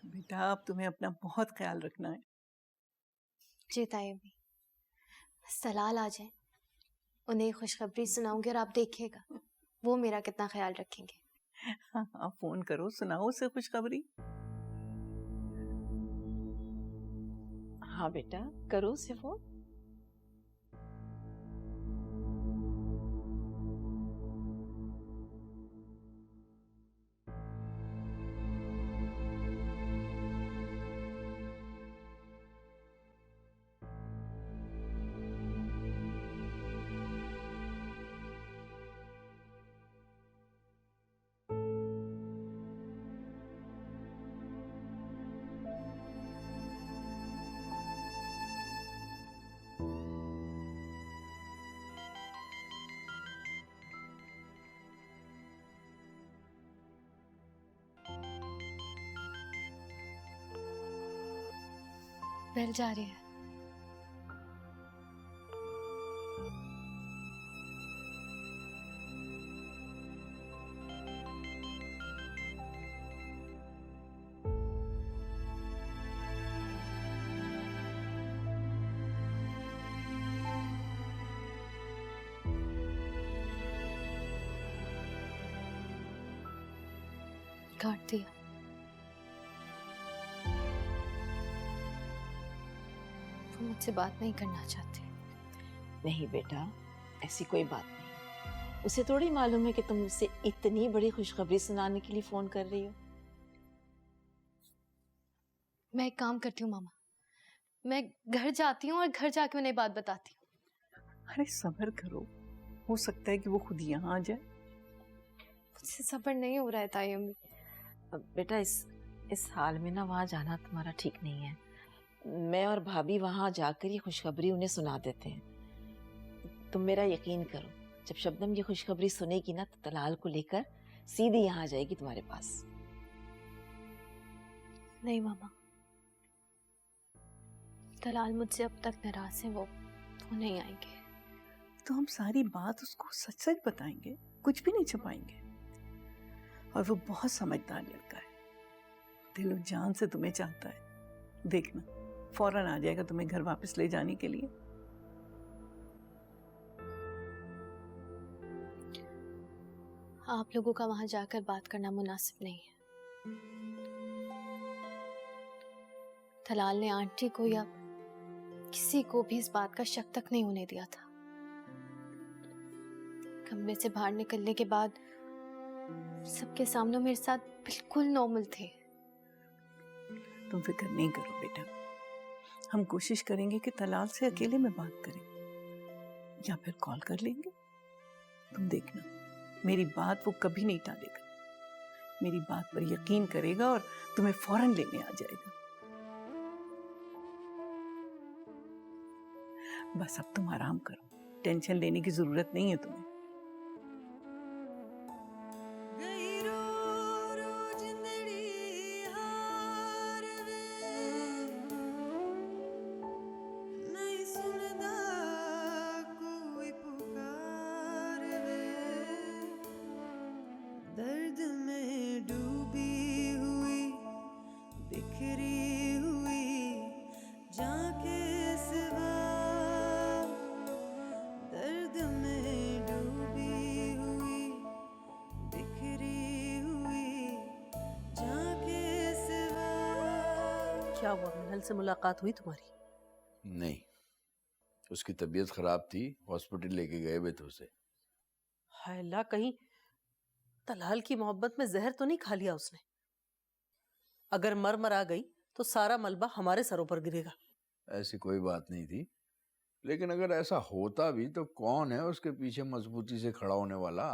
बेटा अब तुम्हें अपना बहुत ख्याल रखना है। जी ताई अम्मी, सलाल आ जाए, उन्हें खुशखबरी सुनाऊंगी और आप देखिएगा वो मेरा कितना ख्याल रखेंगे। हाँ हाँ, फोन करो, सुनाओ उसे खुशखबरी। हाँ बेटा, करो उसे फोन। बेल जा रही है। काट दिया। वो मुझसे बात नहीं करना चाहते। नहीं बेटा, ऐसी कोई बात नहीं। उसे थोड़ी मालूम है कि तुम उसे इतनी बड़ी खुशखबरी सुनाने के लिए फोन कर रही हो। मैं एक काम करती हूँ मामा, मैं घर जाती हूँ और घर जाके उन्हें बात बताती हूँ। अरे सब्र करो, हो सकता है कि वो खुद यहाँ आ जाए। मुझसे सब्र नहीं हो रहा है ताई अम्मी। बेटा इस हाल में ना वहाँ जाना तुम्हारा ठीक नहीं है। मैं और भाभी वहाँ जाकर ये खुशखबरी उन्हें सुना देते हैं। तुम मेरा यकीन करो, जब शबनम ये खुशखबरी सुनेगी ना तो तलाल को लेकर सीधी यहाँ आ जाएगी तुम्हारे पास। नहीं मामा, तलाल मुझसे अब तक नाराज है, वो नहीं आएंगे। तो हम सारी बात उसको सच सच बताएंगे, कुछ भी नहीं छुपाएंगे। और वो बहुत समझदार लड़का है, दिलो जान से तुम्हें चाहता है। देखना फौरन आ जाएगा तुम्हें घर वापस ले जाने के लिए। आप लोगों का वहां जाकर बात करना मुनासिब नहीं है। तलाल ने आंटी को या किसी को भी इस बात का शक तक नहीं होने दिया था। कमरे से बाहर निकलने के बाद सबके सामने मेरे साथ बिल्कुल नॉर्मल थे। तुम फिक्र नहीं करो बेटा, हम कोशिश करेंगे कि तलाल से अकेले में बात करें या फिर कॉल कर लेंगे। तुम देखना, मेरी बात वो कभी नहीं टालेगा। मेरी बात पर यकीन करेगा और तुम्हें फौरन लेने आ जाएगा। बस अब तुम आराम करो, टेंशन लेने की जरूरत नहीं है तुम्हें। दर्द में डूबी हुई बिखरी हुई जाके सिवा, दर्द में डूबी हुई बिखरी हुई जाके सिवा। क्या हुआ, मिनल से मुलाकात हुई तुम्हारी? नहीं, उसकी तबीयत खराब थी, हॉस्पिटल लेके गए हुए थे उसे। हाय अल्लाह, कहीं तलाल की मोहब्बत में जहर तो नहीं खा लिया उसने? अगर मर आ गई तो सारा मलबा हमारे सरों पर गिरेगा। ऐसी कोई बात नहीं थी, लेकिन अगर ऐसा होता भी तो कौन है उसके पीछे मजबूती से खड़ा होने वाला?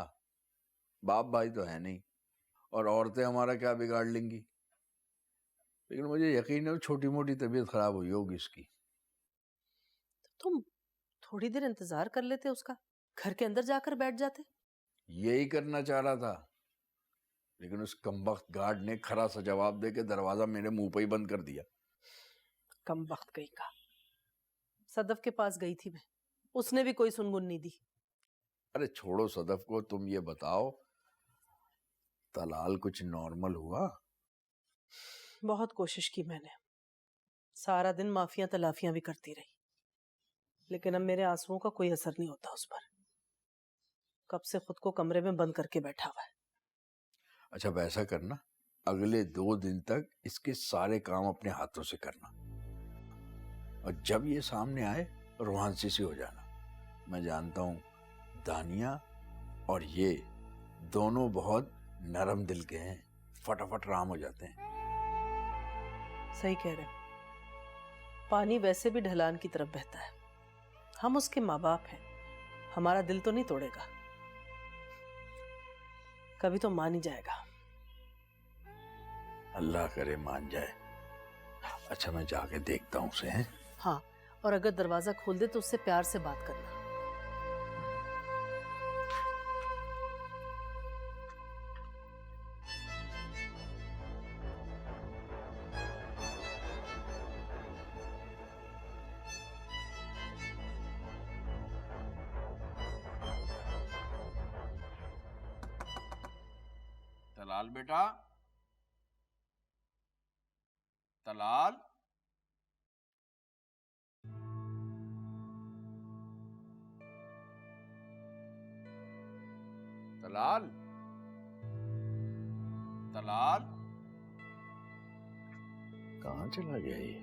बाप भाई तो है नहीं, और औरतें हमारा क्या बिगाड़ लेंगी। लेकिन मुझे यकीन है वो छोटी मोटी तबीयत खराब हुई होगी उसकी। तो तुम थोड़ी देर इंतजार कर लेते उसका, घर के अंदर जाकर बैठ जाते। यही करना चाह रहा था, लेकिन उस कमबख्त गार्ड ने खरा सा जवाब देके दरवाजा मेरे मुंह पे ही बंद कर दिया। कमबख्त गई का। सदफ के पास गई थी मैं, उसने भी कोई सुनगुन नहीं दी। अरे छोड़ो सदफ को, तुम ये बताओ तलाल कुछ नॉर्मल हुआ? बहुत कोशिश की मैंने, सारा दिन माफियां तलाफियां भी करती रही, लेकिन अब मेरे आंसुओं का कोई असर नहीं होता उस पर। कब से खुद को कमरे में बंद करके बैठा हुआ है। अच्छा वैसा करना, अगले 2 दिन तक इसके सारे काम अपने हाथों से करना, और जब ये सामने आए रोमांसी सी हो जाना। मैं जानता हूँ दानिया और ये दोनों बहुत नरम दिल के हैं, फटाफट राम हो जाते हैं। सही कह रहे हो, पानी वैसे भी ढलान की तरफ बहता है। हम उसके माँ बाप हैं, हमारा दिल तो नहीं तोड़ेगा, कभी तो मान ही जाएगा। अल्लाह करे मान जाए। अच्छा मैं जाके देखता हूँ उसे। हैं? हाँ, और अगर दरवाजा खोल दे तो उससे प्यार से बात करना। तलाल बेटा, तलाल। तलाल, तलाल, कहाँ चला गया ये?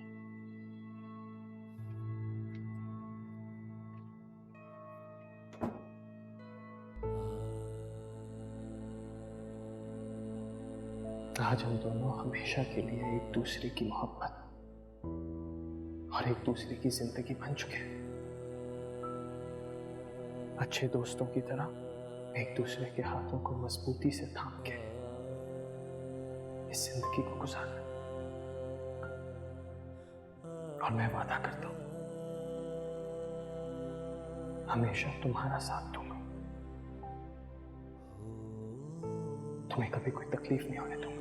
आज हम दोनों हमेशा के लिए एक दूसरे की मोहब्बत और एक दूसरे की जिंदगी बन चुके हैं। अच्छे दोस्तों की तरह एक दूसरे के हाथों को मजबूती से थाम के इस जिंदगी को गुजारना। और मैं वादा करता हूं हमेशा तुम्हारा साथ दूंगा, तुम्हें कभी कोई तकलीफ नहीं होने दूंगा।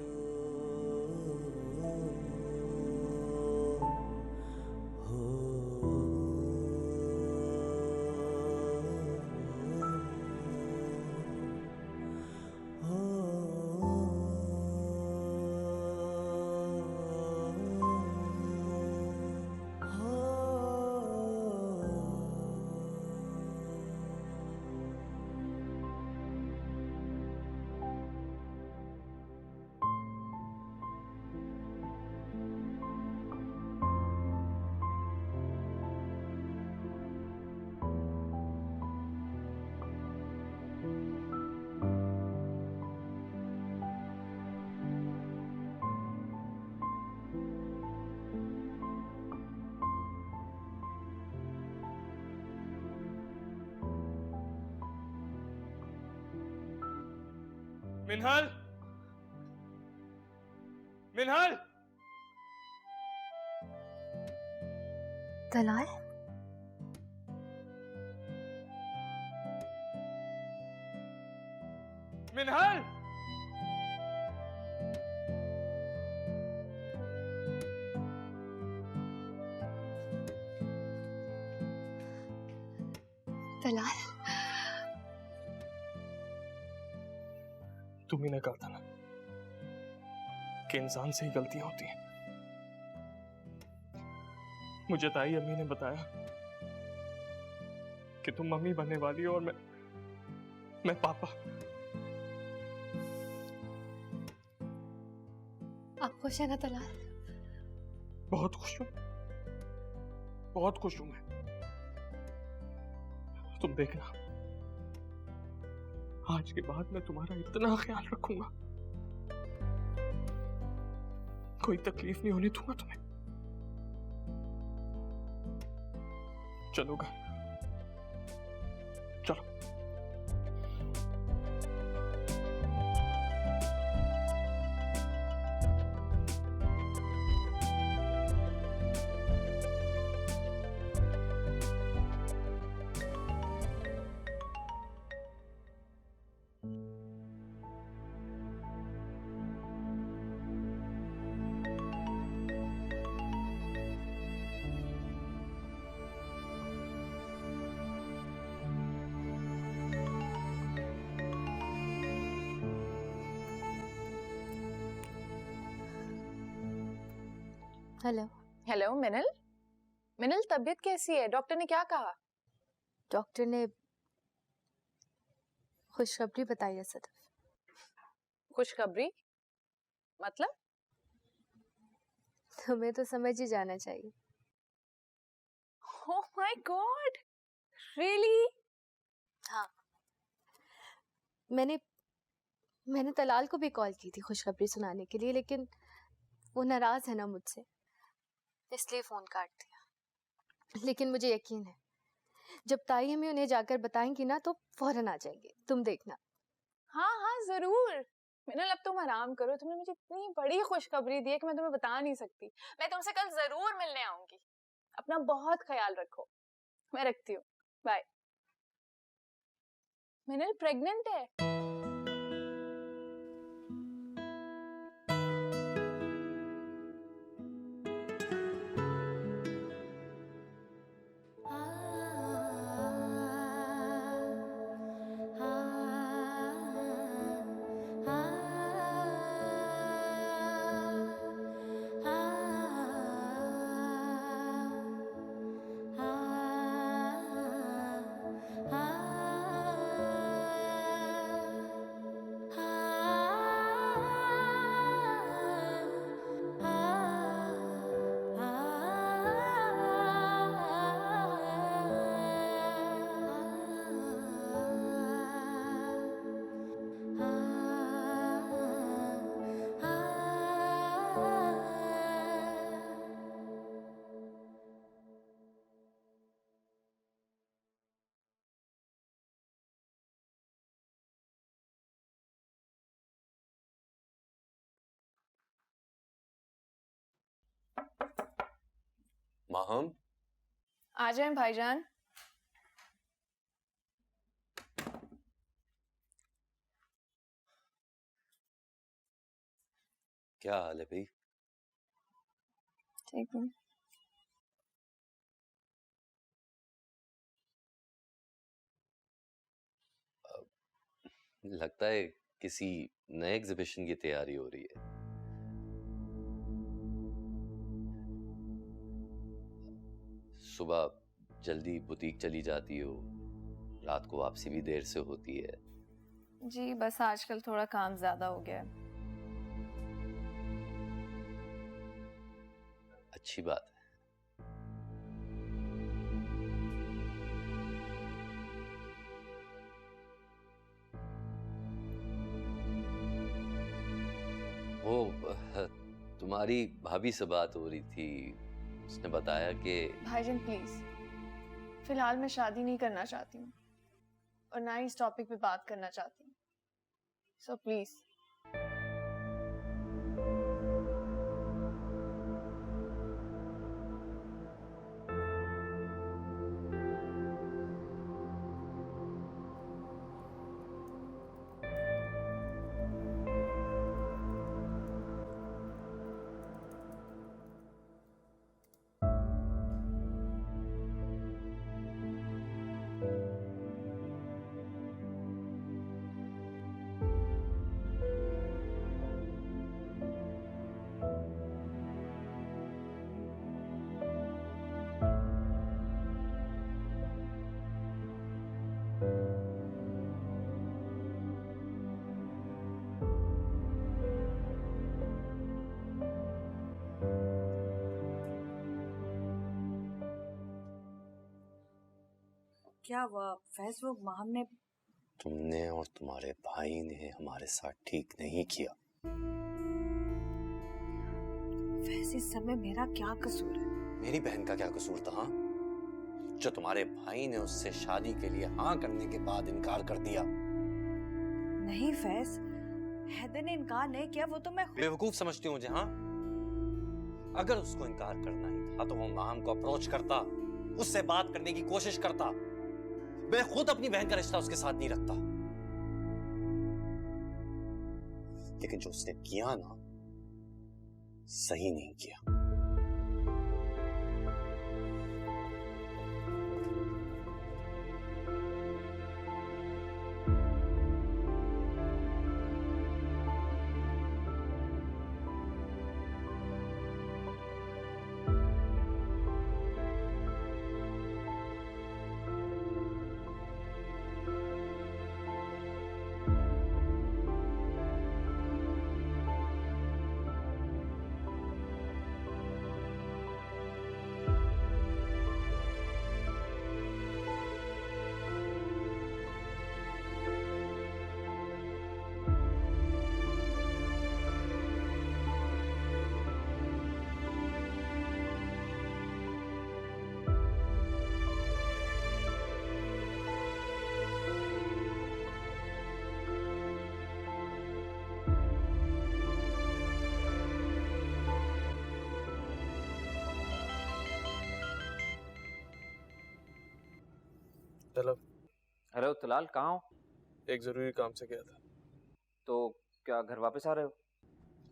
मिनहल, मिनहल, तलाल, मिनहल, तलाल, तुम्ही ने कहा था ना कि इंसान से ही गलतियां होती हैं। मुझे ताई अम्मी ने बताया कि तुम मम्मी बनने वाली हो और मैं पापा। आप खुश हैं ना तलाल? बहुत खुश हूं, बहुत खुश हूं मैं। तुम देखना, आज के बाद मैं तुम्हारा इतना ख्याल रखूंगा, कोई तकलीफ नहीं होने दूंगा तुम्हें। चलो घर, चलो। हेलो। हेलो मिनल। मिनल, तबीयत कैसी है? डॉक्टर ने क्या कहा? डॉक्टर ने खुशखबरी बताई है सदफ। खुशखबरी? मतलब? तुम्हें तो समझ ही जाना चाहिए। Oh my God, really? हाँ, मैंने तलाल को भी कॉल की थी खुशखबरी सुनाने के लिए, लेकिन वो नाराज है ना मुझसे, इसलिए फोन काट दिया। लेकिन मुझे यकीन है जब ताई हमें उन्हें जाकर बताएंगी ना तो फौरन आ जाएंगे, तुम देखना। हाँ हाँ जरूर। मिनल, अब तुम आराम करो। तुमने मुझे इतनी बड़ी खुशखबरी दी है कि मैं तुम्हें बता नहीं सकती। मैं तुमसे कल जरूर मिलने आऊंगी। अपना बहुत ख्याल रखो। मैं रखती हूँ, बाय। मिनल प्रेग्नेंट है। माहम, आ जाएं भाईजान। क्या हाल है भाई? ठीक हूँ। लगता है किसी नए एग्जीबिशन की तैयारी हो रही है। सुबह जल्दी बुटीक चली जाती हो, रात को वापसी भी देर से होती है। जी बस आजकल थोड़ा काम ज्यादा हो गया है। अच्छी बात है। वो तुम्हारी भाभी से बात हो रही थी, उसने बताया कि भाईजान प्लीज, फिलहाल मैं शादी नहीं करना चाहती हूँ और ना ही इस टॉपिक पे बात करना चाहती हूँ। So please. क्या हुआ फैज? वो माहम ने तुमने और तुम्हारे भाई ने हमारे साथ ठीक नहीं किया। फैज, इस समय मेरा क्या कसूर है? मेरी बहन का क्या कसूर था, हाँ? जो तुम्हारे भाई ने उससे शादी के लिए हाँ करने के बाद इनकार कर दिया। नहीं फैज, हैदर ने इनकार नहीं किया, वो तो मैं बेवकूफ समझती हूँ मुझे, हाँ? अगर उसको इनकार करना ही था तो वो माहम को अप्रोच करता, उससे बात करने की कोशिश करता। मैं खुद अपनी बहन का रिश्ता उसके साथ नहीं रखता। लेकिन जो उसने किया ना, सही नहीं किया। हेलो। हेलो तलाल, कहाँ हो? एक जरूरी काम से गया था। तो क्या घर वापस आ रहे हो?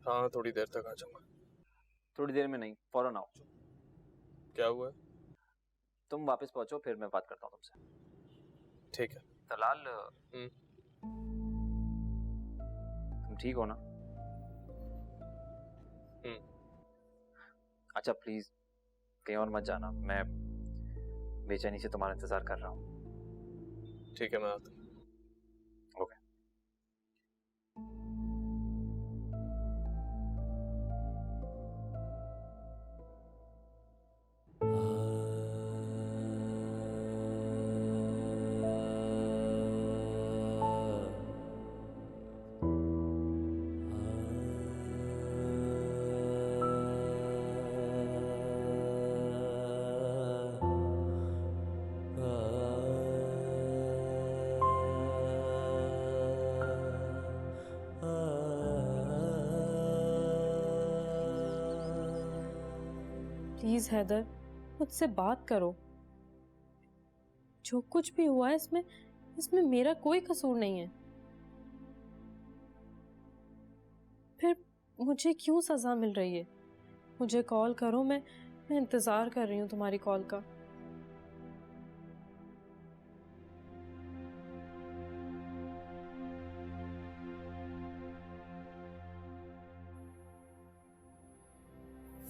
हाँ, थोड़ी देर तक आ जाऊंगा। थोड़ी देर में नहीं, फौरन आओ। क्या हुआ है? तुम वापस पहुंचो, फिर मैं बात करता हूँ तुमसे। ठीक है। तलाल, तुम ठीक हो ना? अच्छा प्लीज कहीं और मत जाना, मैं बेचैनी से तुम्हारा इंतजार कर रहा हूँ। ठीक है, मैं आता हूँ। ओके। प्लीज हैदर, मुझसे बात करो। जो कुछ भी हुआ है इसमें मेरा कोई कसूर नहीं है। फिर मुझे क्यों सजा मिल रही है? मुझे कॉल करो, मैं इंतजार कर रही हूँ तुम्हारी कॉल का।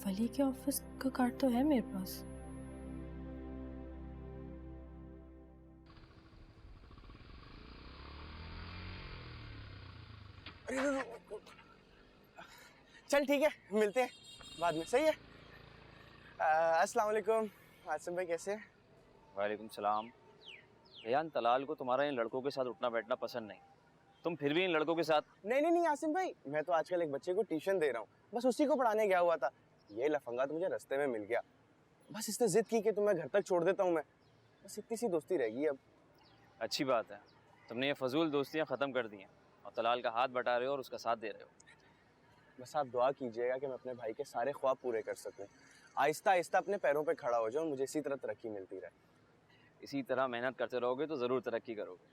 वली के ऑफिस का कार्ड तो है मेरे पास। चल ठीक है, मिलते हैं बाद में, सही है? अस्सलाम वालेकुम। आसिम भाई कैसे हैं? वालेकुम सलाम। रेहान, तलाल को तुम्हारा इन लड़कों के साथ उठना बैठना पसंद नहीं, तुम फिर भी इन लड़कों के साथ। नहीं आसिम भाई, मैं तो आजकल एक बच्चे को ट्यूशन दे रहा हूँ, बस उसी को पढ़ाने गया हुआ था। ये लफंगा तो मुझे रास्ते में मिल गया, बस इसने जिद की कि तुम्हें घर तक छोड़ देता हूँ मैं। बस इतनी सी दोस्ती रहेगी अब। अच्छी बात है, तुमने ये फजूल दोस्तियां खत्म कर दी हैं और तलाल का हाथ बटा रहे हो और उसका साथ दे रहे हो। बस आप दुआ कीजिएगा कि मैं अपने भाई के सारे ख्वाब पूरे कर सकूं, आहिस्ता आहिस्ता अपने पैरों पे खड़ा हो जाऊं, मुझे इसी तरह तरक्की मिलती रहे। इसी तरह मेहनत करते रहोगे तो ज़रूर तरक्की करोगे।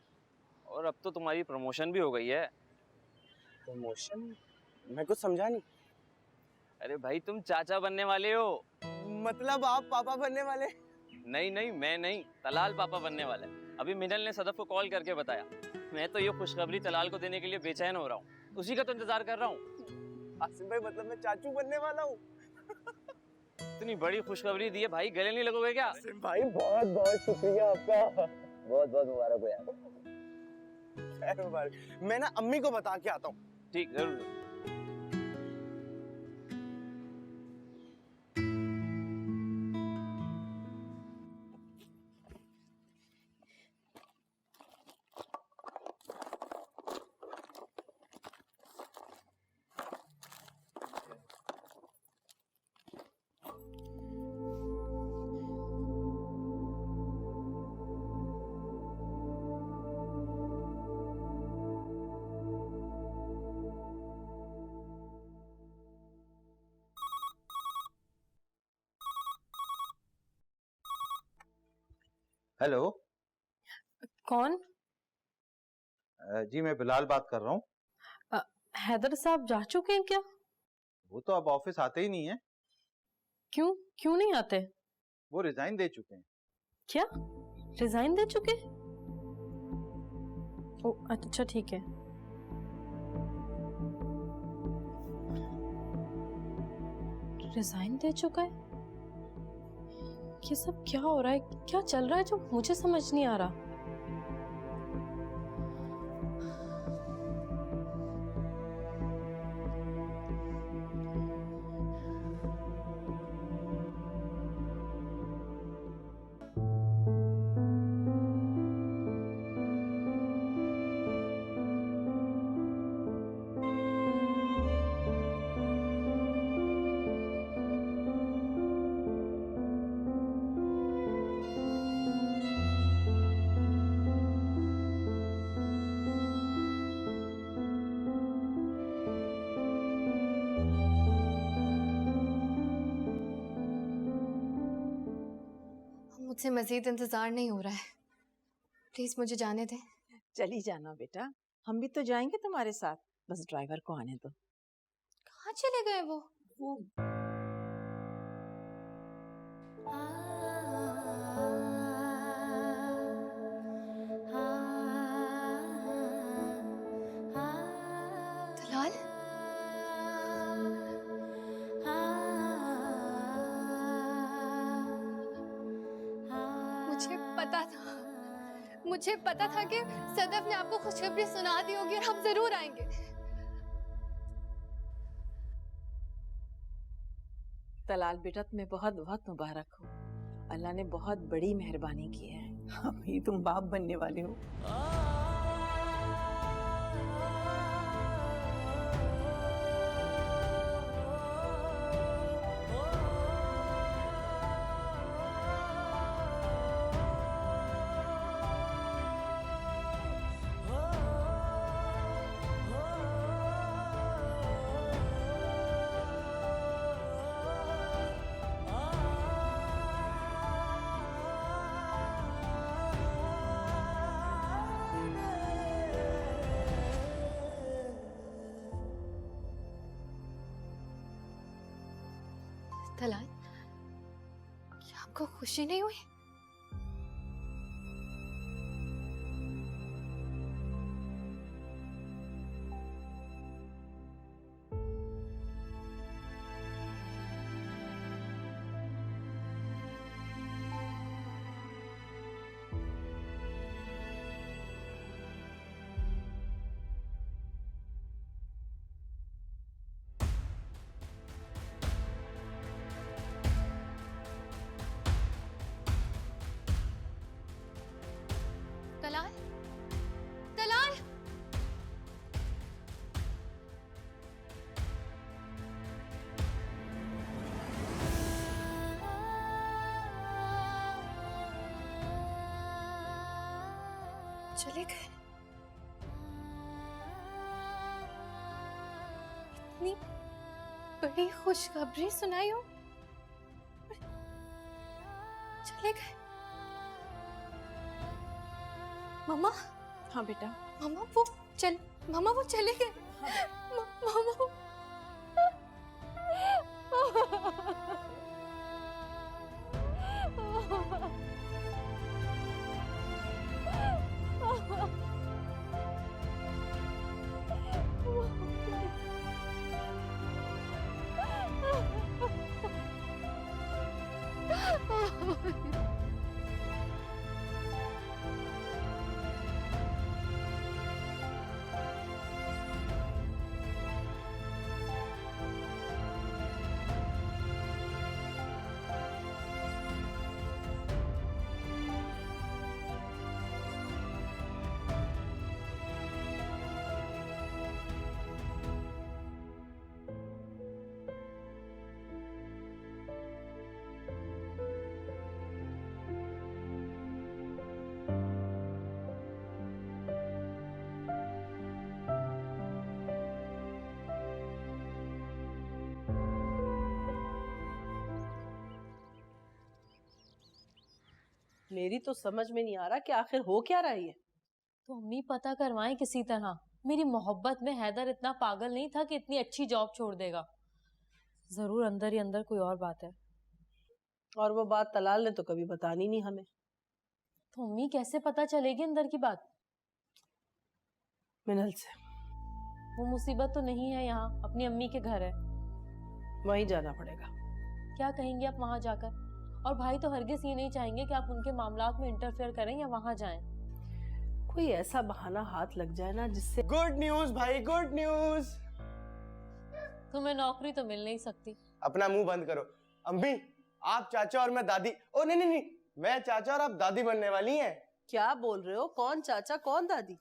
और अब तो तुम्हारी प्रमोशन भी हो गई है। प्रमोशन? मैं कुछ समझा नहीं। अरे भाई, तुम चाचा बनने वाले हो। मतलब आप पापा बनने वाले? नहीं, मैं नहीं, तलाल पापा बनने वाला है। अभी मिनल ने सदफ को कॉल करके बताया। मैं तो ये खुशखबरी तलाल को देने के लिए बेचैन हो रहा हूँ, उसी का तो इंतजार कर रहा हूँ। आसिम भाई, मतलब मैं चाचू बनने वाला हूँ। इतनी बड़ी खुशखबरी दी है भाई, गले नहीं लगोगे क्या? आसिम भाई बहुत बहुत शुक्रिया आपका, बहुत बहुत मुबारक हो यार। मैं ना अम्मी को बता के आता हूँ। ठीक, जरूर। हेलो। कौन? जी मैं बिलाल बात कर रहा हूँ। हैदर साहब जा चुके हैं क्या? वो तो अब ऑफिस आते ही नहीं है। क्यों नहीं आते? वो रिजाइन दे चुके हैं। क्या रिजाइन दे चुके? ओ अच्छा ठीक है। रिजाइन दे चुका है? ये सब क्या हो रहा है? क्या चल रहा है जो मुझे समझ नहीं आ रहा? मुझसे मजीद इंतजार नहीं हो रहा है। प्लीज मुझे जाने दें। चली जाना बेटा, हम भी तो जाएंगे तुम्हारे साथ, बस ड्राइवर को आने दो। कहाँ चले गए वो? तलाल? मुझे पता था कि सदफ ने आपको खुशखबरी सुना दी होगी और हम जरूर आएंगे। तलाल बेटा, तुम्हें बहुत बहुत मुबारक हो। अल्लाह ने बहुत बड़ी मेहरबानी की है। अभी तुम बाप बनने वाले हो। तलाल, क्या आपको खुशी नहीं हुई? तलाल, तलाल, चले गए। इतनी बड़ी खुशखबरी सुनाई हो, चले गए। मम्मा। हाँ बेटा। मम्मा वो चले गए। मम्मा मेरी तो समझ में नहीं आ रहा कि आखिर हो क्या रहा है। तो अम्मी पता करवाएं किसी तरह। मेरी मोहब्बत में हैदर इतना पागल नहीं था कि इतनी अच्छी जॉब छोड़ देगा। जरूर अंदर ही अंदर कोई और बात है। और वो बात तलाल ने तो कभी बतानी नहीं हमें। तो अम्मी कैसे पता चलेगी अंदर की बात? मिनल से। वो मुसीबत तो नहीं है यहाँ, अपनी अम्मी के घर है। वहीं जाना पड़ेगा। क्या कहेंगे आप वहां जाकर? और भाई तो हरगिज ये नहीं चाहेंगे कि आप उनके मामलात में इंटरफेयर करें या वहां जाएं। कोई ऐसा बहाना हाथ लग जाए ना जिससे। गुड न्यूज भाई, गुड न्यूज। तुम्हें नौकरी तो मिल नहीं सकती। अपना मुंह बंद करो। अम्मी, आप चाचा और मैं दादी। ओ नहीं नहीं नहीं, मैं चाचा और आप दादी बनने वाली हैं। क्या बोल रहे हो? कौन चाचा कौन दादी?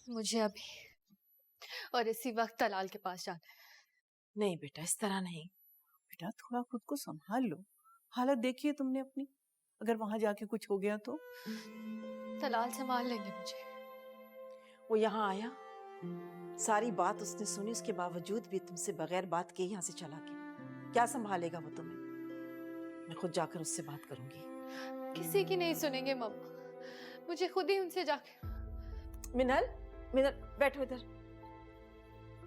मुझे अभी और इसी वक्त तलाल के पास जाना है। नहीं बेटा, इस तरह नहीं। बेटा थोड़ा खुद को संभाल लो, हालत देखिए तुमने अपनी, अगर वहां जाके कुछ हो गया तो। तलाल संभाल लेंगे मुझे। वो यहाँ आया, सारी बात उसने सुनी, उसके बावजूद भी तुमसे बगैर बात के यहाँ से चला गया। क्या संभालेगा वो तुम्हें? मैं खुद जाकर उससे बात करूंगी। किसी की नहीं सुनेंगे मम्मा, मुझे खुद ही उनसे जाके। मिनल, मिनल बैठो इधर।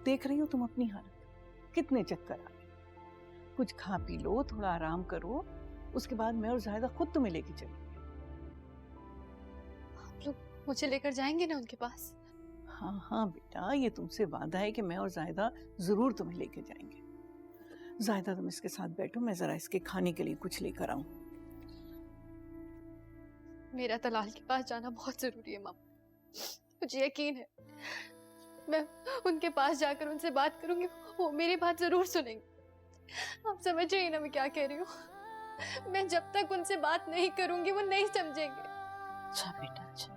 देख रही हो तुम अपनी हालत, कितने चक्कर आ गए। कुछ खा पी लो, थोड़ा आराम करो, उसके बाद मैं और जायदा खुद तुम्हें लेके चलेंगे। आप लोग मुझे लेकर जाएंगे ना उनके पास? हाँ हाँ बेटा, ये तुमसे वादा है कि मैं और जायदा जरूर तुम्हें लेके जाएंगे। जायदा तुम इसके साथ बैठो, मैं जरा इसके खाने के लिए कुछ लेकर आऊं। मेरा तलाल के पास जाना बहुत जरूरी है मम्मा, मुझे यकीन है मैं उनके पास जाकर उनसे बात करूंगी, वो मेरी बात जरूर सुनेंगे। आप समझ रही ना मैं क्या कह रही हूँ? मैं जब तक उनसे बात नहीं करूंगी वो नहीं समझेंगे। अच्छा बेटा, अच्छा।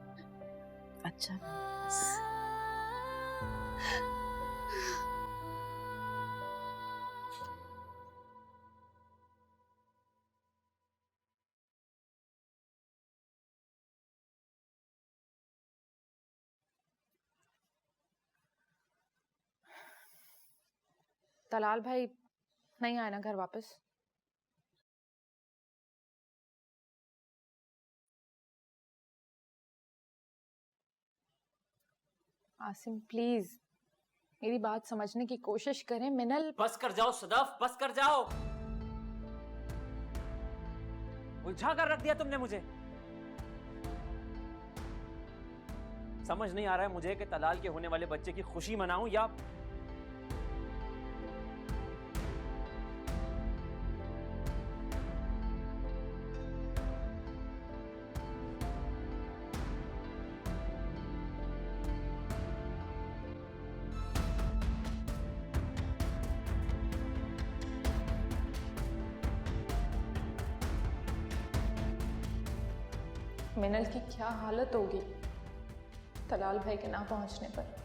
तलाल भाई नहीं आए ना घर वापस? आसिम प्लीज मेरी बात समझने की कोशिश करें। मिनल बस कर जाओ सदफ, बस कर जाओ। उलझा कर रख दिया तुमने मुझे। समझ नहीं आ रहा है मुझे कि तलाल के होने वाले बच्चे की खुशी मनाऊं या मिनल की क्या हालत होगी तलाल भाई के ना पहुंचने पर।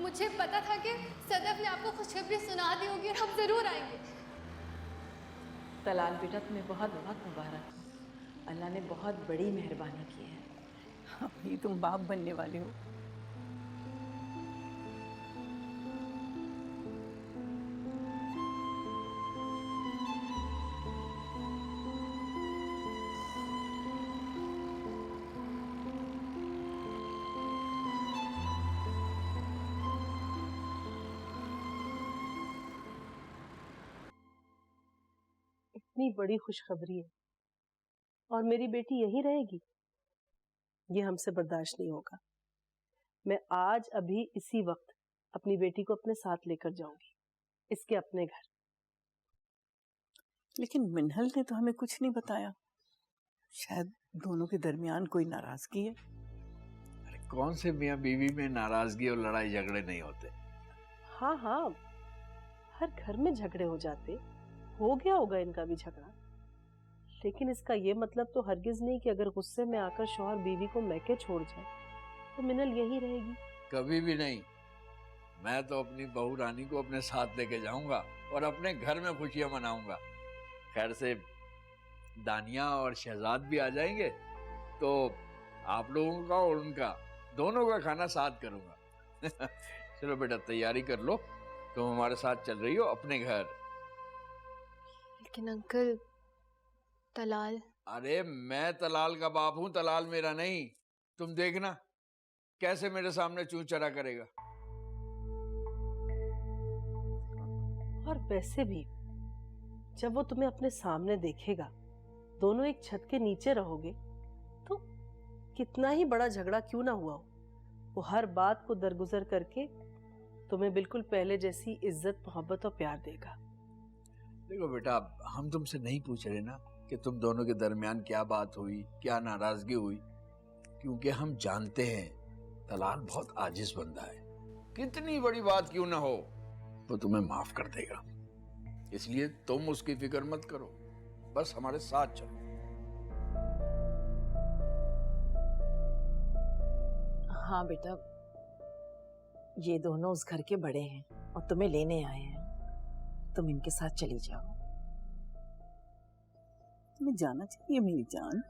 मुझे पता था कि सदफ ने आपको खुशखबरी सुना दी होगी और हम जरूर आएंगे। तलाल बेटा, तुम्हें बहुत बहुत मुबारक हो, अल्लाह ने बहुत बड़ी मेहरबानी की है। अभी तुम बाप बनने वाले हो। इतनी बड़ी खुशखबरी है और मेरी बेटी यहीं रहेगी, ये हमसे बर्दाश्त नहीं होगा। मैं आज अभी इसी वक्त अपनी बेटी को अपने साथ लेकर जाऊंगी, इसके अपने घर। लेकिन मिन्हल ने तो हमें कुछ नहीं बताया, शायद दोनों के दरमियान कोई नाराजगी है। अरे कौन से मियाँ बीवी में नाराजगी और लड़ाई झगड़े नहीं होते? हाँ हाँ, हर घर में झगड़े हो जाते, हो गया होगा इनका भी झगड़ा, लेकिन इसका ये मतलब तो हरगिज नहीं कि अगर गुस्से में आकर शौहर बीवी को मैके छोड़ जाए तो मिनल यही रहेगी। कभी भी नहीं। मैं तो अपनी बहू रानी को अपने साथ लेके जाऊंगा और अपने घर में खुशियां मनाऊंगा। खैर से दानिया और शहजाद भी आ जाएंगे तो आप लोगों का और उनका दोनों का खाना साथ करूंगा। चलो बेटा तैयारी कर लो, तुम हमारे साथ चल रही हो अपने घर। लेकिन अंकल तलाल। अरे मैं तलाल का बाप हूं, तलाल मेरा नहीं। तुम देखना कैसे मेरे सामने चूं चरा करेगा। और वैसे भी जब वो तुम्हें अपने सामने देखेगा दोनों एक छत के नीचे रहोगे तो कितना ही बड़ा झगड़ा क्यों ना हुआ हो, वो हर बात को दरगुजर करके तुम्हें बिल्कुल पहले जैसी इज्जत, मोहब्बत और प्यार देगा। देखो बेटा, हम तुमसे नहीं पूछ रहे ना कि तुम दोनों के दरमियान क्या बात हुई, क्या नाराजगी हुई, क्योंकि हम जानते हैं तलाल बहुत आजिज बंदा है। कितनी बड़ी बात क्यों ना हो वो तुम्हें माफ कर देगा, इसलिए तुम उसकी फिक्र मत करो, बस हमारे साथ चलो। हाँ बेटा, ये दोनों उस घर के बड़े हैं और तुम्हें लेने आए हैं, तुम इनके साथ चली जाओ। तुम्हें जाना चाहिए मेरी जान।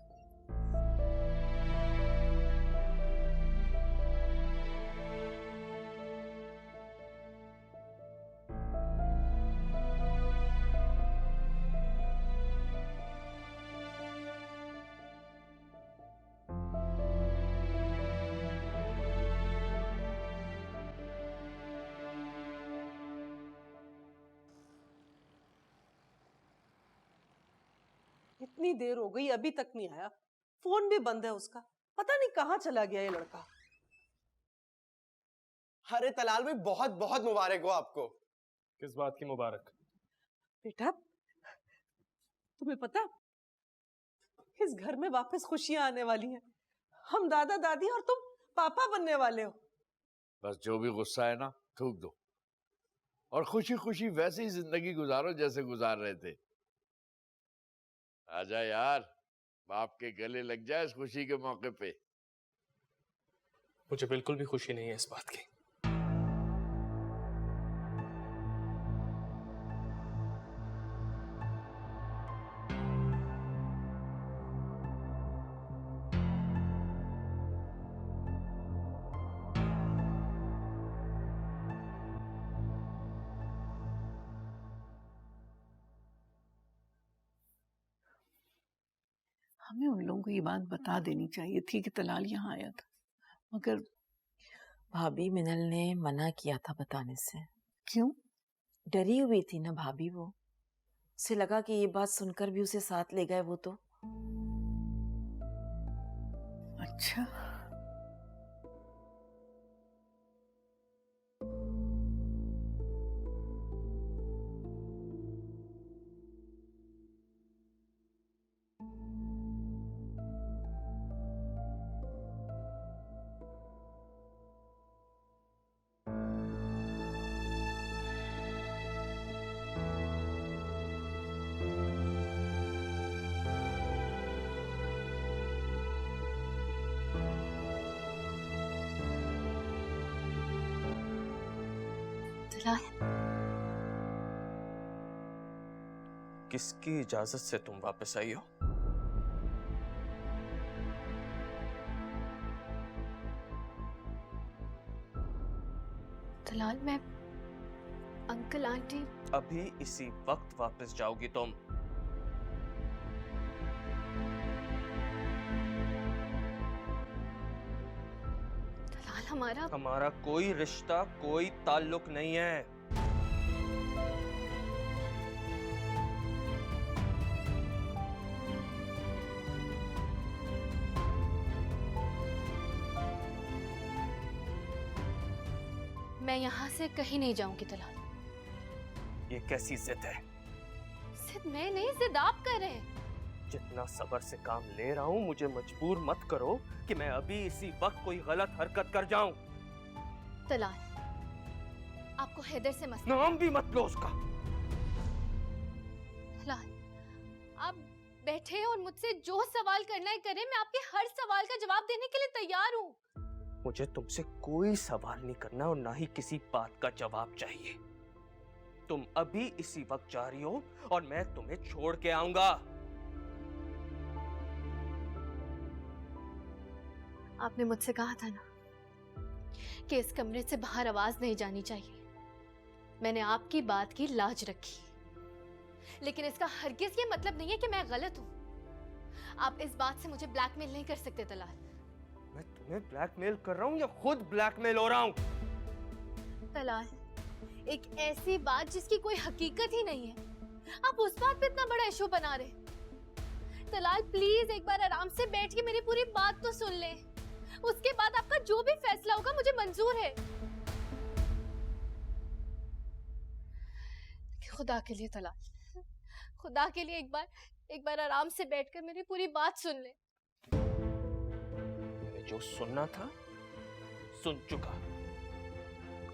इतनी देर हो गई अभी तक नहीं आया, फोन भी बंद है उसका, पता नहीं कहाँ चला गया ये लड़का। अरे तलाल भाई, बहुत बहुत मुबारक हो आपको। किस बात की मुबारक? बेटा तुम्हें पता, इस घर में वापस खुशियां आने वाली हैं। हम दादा दादी और तुम पापा बनने वाले हो। बस जो भी गुस्सा है ना थूक दो और खुशी खुशी वैसे ही जिंदगी गुजारो जैसे गुजार रहे थे। आजा यार, बाप के गले लग जाए इस खुशी के मौके पे। मुझे बिल्कुल भी खुशी नहीं है इस बात की। हमें उन लोगों को ये बात बता देनी चाहिए थी कि तलाल यहाँ आया था, मगर भाभी, मिनल ने मना किया था बताने से। क्यों? डरी हुई थी ना भाभी वो, उसे लगा कि ये बात सुनकर भी उसे साथ ले गए वो तो। अच्छा, किसकी इजाजत से तुम वापस आई हो? तलाल, मैं अंकल आंटी। अभी इसी वक्त वापस जाओगी तुम। तलाल, हमारा कोई रिश्ता, कोई ताल्लुक नहीं है। मैं यहाँ से कहीं नहीं जाऊंगी तलाल। ये कैसी जिद है? जिद मैं नहीं, जिद आप कर रहे हैं। जितना सब्र से काम ले रहा हूँ, मुझे मजबूर मत करो कि मैं अभी इसी वक्त कोई गलत हरकत कर जाऊं। तलाल, आपको हैदर से मसला। नाम भी मत लो उसका। तलाल, आप बैठे और मुझसे जो सवाल करना है करें, मैं आपके हर सवाल का जवाब देने के लिए तैयार हूँ। मुझे तुमसे कोई सवाल नहीं करना और ना ही किसी बात का जवाब चाहिए। तुम अभी इसी वक्त जा रही हो और मैं तुम्हें छोड़ के आऊंगा। आपने मुझसे कहा था ना कि इस कमरे से बाहर आवाज नहीं जानी चाहिए। मैंने आपकी बात की लाज रखी, लेकिन इसका हरगिज ये मतलब नहीं है कि मैं गलत हूं। आप इस बात से मुझे ब्लैकमेल नहीं कर सकते तलाल। मैं तुम्हें ब्लैकमेल कर रहा हूं या खुद ब्लैकमेल हो रहा हूं? तलाल, एक ऐसी बात जिसकी कोई हकीकत ही नहीं है, आप उस बात पे इतना बड़ा इशू बना रहे। तलाल प्लीज एक बार आराम से बैठ के मेरी पूरी बात तो सुन ले। उसके बाद आपका जो भी फैसला होगा मुझे मंजूर है। खुदा के लिए तलाल, खुदा के लिए एक बार आराम से बैठकर मेरी पूरी बात सुन ले। मैंने जो सुनना था सुन चुका,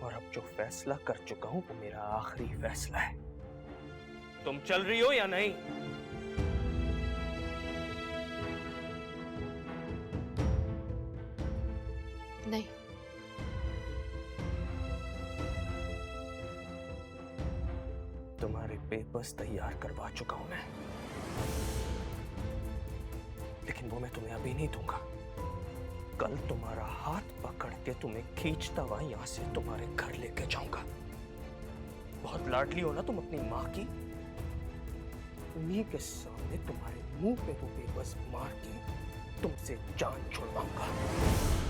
और अब जो फैसला कर चुका हूं वो मेरा आखिरी फैसला है। तुम चल रही हो या नहीं? नहीं। तुम्हारे पेपर्स तैयार करवा चुका हूं मैं, लेकिन वो मैं तुम्हें अभी नहीं दूंगा। कल तुम्हारा हाथ पकड़ के तुम्हें खींचता हुआ यहां से तुम्हारे घर लेके जाऊंगा। बहुत लाडली हो ना तुम अपनी माँ की, उन्हीं के सामने तुम्हारे मुंह पे वो पेपर्स मार के तुमसे जान छुड़वाऊंगा।